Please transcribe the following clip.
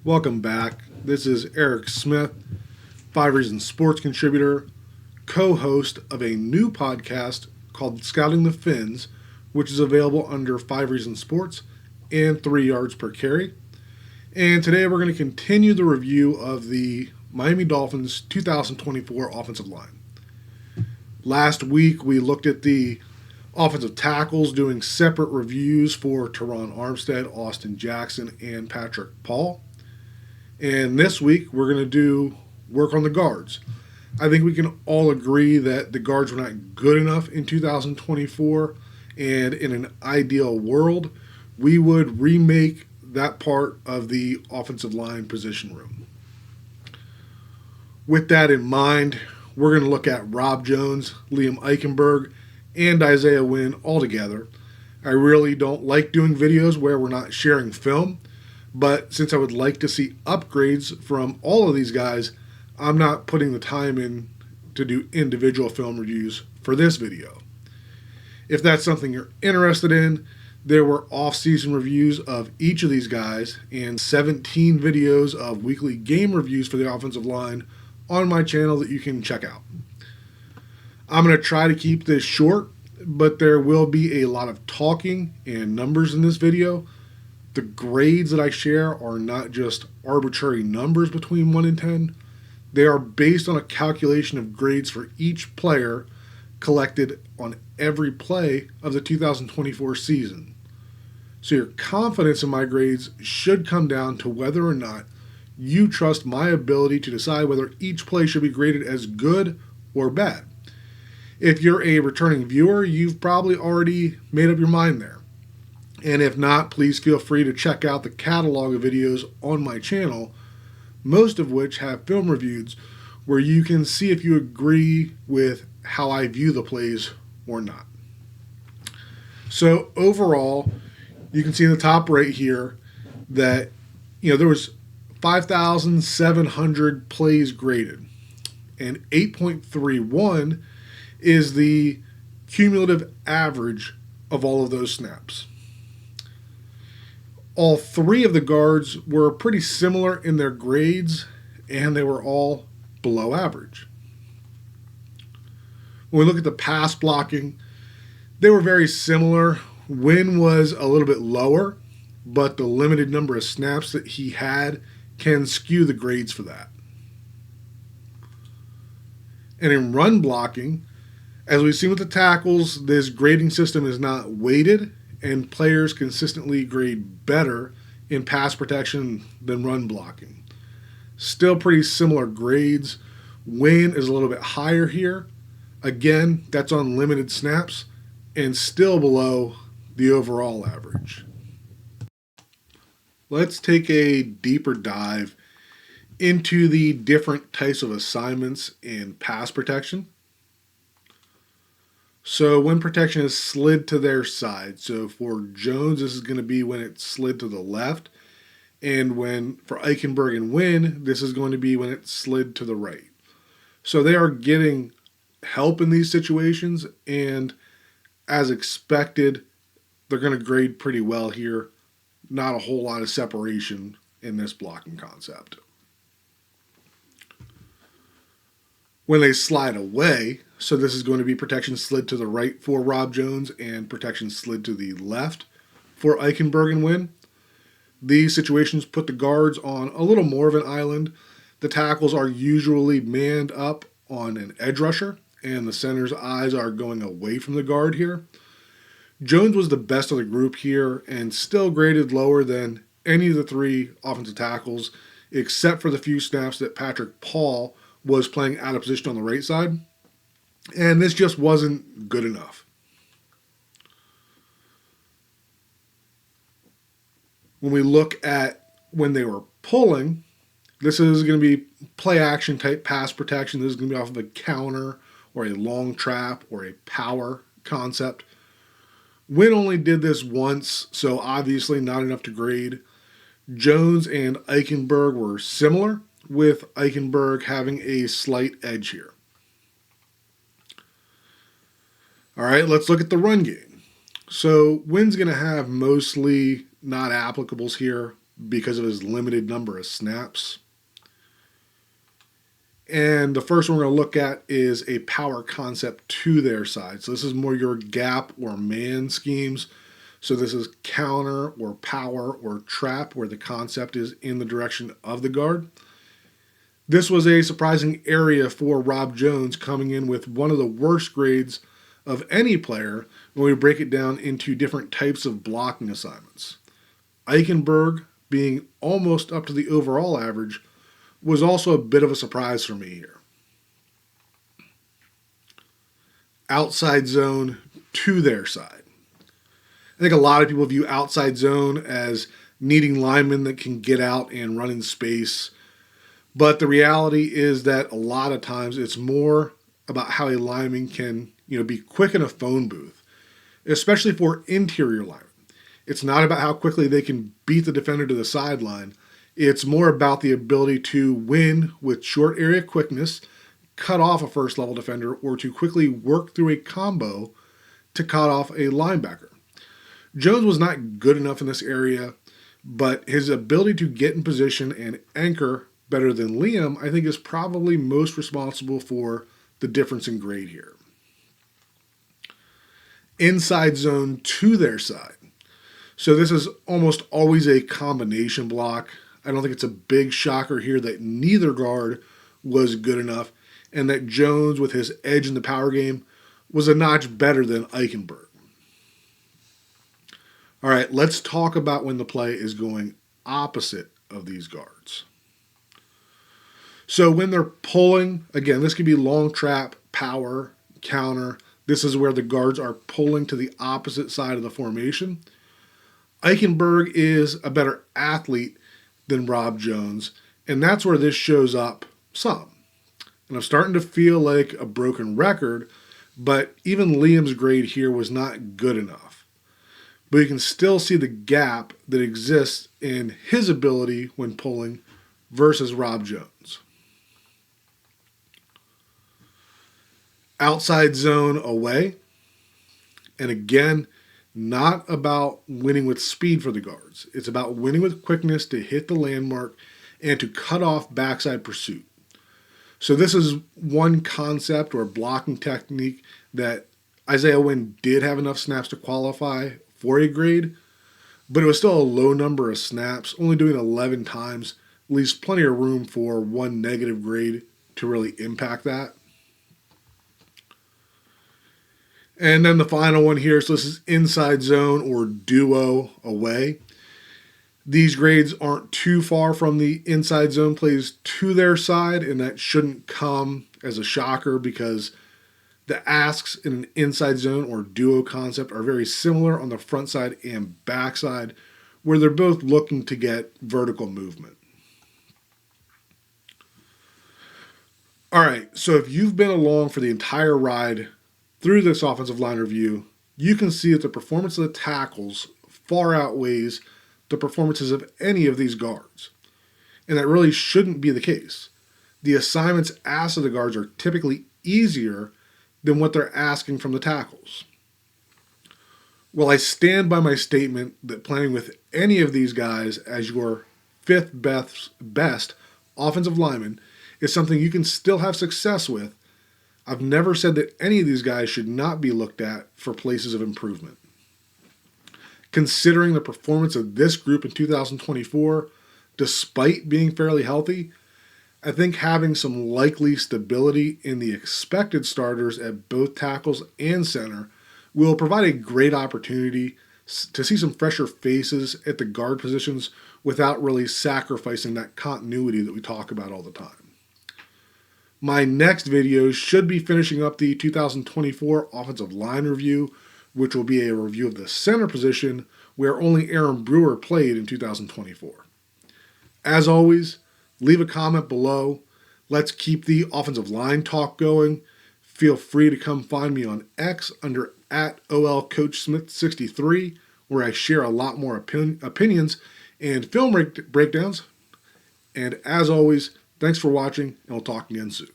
Welcome back. This is Eric Smith, 5 Reasons Sports contributor, co-host of a new podcast called Scouting the Fins, which is available under 5 Reasons Sports and 3 yards per carry. And today we're going to continue the review of the Miami Dolphins 2024 offensive line. Last week we looked at the offensive tackles, doing separate reviews for Teron Armstead, Austin Jackson, and Patrick Paul. And this week, we're going to do work on the guards. I think we can all agree that the guards were not good enough in 2024, and in an ideal world, we would remake that part of the offensive line position room. With that in mind, we're going to look at Rob Jones, Liam Eichenberg, and Isaiah Wynn all together. I really don't like doing videos where we're not sharing film, but since I would like to see upgrades from all of these guys, I'm not putting the time in to do individual film reviews for this video. If that's something you're interested in, there were off-season reviews of each of these guys and 17 videos of weekly game reviews for the offensive line on my channel that you can check out. I'm going to try to keep this short, but there will be a lot of talking and numbers in this video. The grades that I share are not just arbitrary numbers between 1 and 10. They are based on a calculation of grades for each player collected on every play of the 2024 season. So your confidence in my grades should come down to whether or not you trust my ability to decide whether each play should be graded as good or bad. If you're a returning viewer, you've probably already made up your mind there. And if not, please feel free to check out the catalog of videos on my channel, most of which have film reviews where you can see if you agree with how I view the plays or not. So overall, you can see in the top right here that there was 5,700 plays graded, and 8.31 is the cumulative average of all of those snaps. All 3 of the guards were pretty similar in their grades, and they were all below average. When we look at the pass blocking, they were very similar. Wynn was a little bit lower, but the limited number of snaps that he had can skew the grades for that. And in run blocking, as we've seen with the tackles, this grading system is not weighted, and players consistently grade better in pass protection than run blocking. Still pretty similar grades. Wynn is a little bit higher here. Again, that's on limited snaps and still below the overall average. Let's take a deeper dive into the different types of assignments in pass protection. So when protection is slid to their side, so for Jones, this is going to be when it's slid to the left, and for Eichenberg and Wynn, this is going to be when it's slid to the right. So they are getting help in these situations, and as expected, they're going to grade pretty well here. Not a whole lot of separation in this blocking concept. When they slide away, so this is going to be protection slid to the right for Rob Jones and protection slid to the left for Eichenberg and Wynn. These situations put the guards on a little more of an island. The tackles are usually manned up on an edge rusher, and the center's eyes are going away from the guard here. Jones was the best of the group here and still graded lower than any of the 3 offensive tackles, except for the few snaps that Patrick Paul was playing out of position on the right side. And this just wasn't good enough. When we look at when they were pulling, this is going to be play action type pass protection. This is going to be off of a counter or a long trap or a power concept. Wynn only did this once, so obviously not enough to grade. Jones and Eichenberg were similar, with Eichenberg having a slight edge here. All right, let's look at the run game. So Wynn's going to have mostly not applicables here, because of his limited number of snaps. And the first one we're going to look at is a power concept to their side. So this is more your gap or man schemes. So this is counter or power or trap, where the concept is in the direction of the guard. This was a surprising area for Rob Jones, coming in with one of the worst grades of any player when we break it down into different types of blocking assignments. Eichenberg, being almost up to the overall average, was also a bit of a surprise for me here. Outside zone to their side. I think a lot of people view outside zone as needing linemen that can get out and run in space. But the reality is that a lot of times it's more about how a lineman can, be quick in a phone booth, especially for interior linemen. It's not about how quickly they can beat the defender to the sideline. It's more about the ability to win with short area quickness, cut off a first level defender, or to quickly work through a combo to cut off a linebacker. Jones was not good enough in this area, but his ability to get in position and anchor better than Liam, I think, is probably most responsible for the difference in grade here. Inside zone to their side. So this is almost always a combination block. I don't think it's a big shocker here that neither guard was good enough, and that Jones, with his edge in the power game, was a notch better than Eichenberg. All right, let's talk about when the play is going opposite of these guards. So when they're pulling, again, this could be long trap, power, counter. This is where the guards are pulling to the opposite side of the formation. Eichenberg is a better athlete than Rob Jones, and that's where this shows up some. And I'm starting to feel like a broken record, but even Liam's grade here was not good enough. But you can still see the gap that exists in his ability when pulling versus Rob Jones. Outside zone away, and again, not about winning with speed for the guards. It's about winning with quickness to hit the landmark and to cut off backside pursuit. So this is one concept or blocking technique that Isaiah Wynn did have enough snaps to qualify for a grade, but it was still a low number of snaps. Only doing 11 times leaves plenty of room for one negative grade to really impact that. And then the final one here, so this is inside zone or duo away. These grades aren't too far from the inside zone plays to their side, and that shouldn't come as a shocker because the asks in an inside zone or duo concept are very similar on the front side and back side, where they're both looking to get vertical movement. All right, so if you've been along for the entire ride through this offensive line review, you can see that the performance of the tackles far outweighs the performances of any of these guards. And that really shouldn't be the case. The assignments asked of the guards are typically easier than what they're asking from the tackles. Well, I stand by my statement that playing with any of these guys as your fifth best offensive lineman is something you can still have success with. I've never said that any of these guys should not be looked at for places of improvement. Considering the performance of this group in 2024, despite being fairly healthy, I think having some likely stability in the expected starters at both tackles and center will provide a great opportunity to see some fresher faces at the guard positions without really sacrificing that continuity that we talk about all the time. My next video should be finishing up the 2024 offensive line review, which will be a review of the center position where only Aaron Brewer played in 2024. As always, leave a comment below. Let's keep the offensive line talk going. Feel free to come find me on X under @OLCoachSmith63, where I share a lot more opinions and film breakdowns. And as always, thanks for watching, and we'll talk again soon.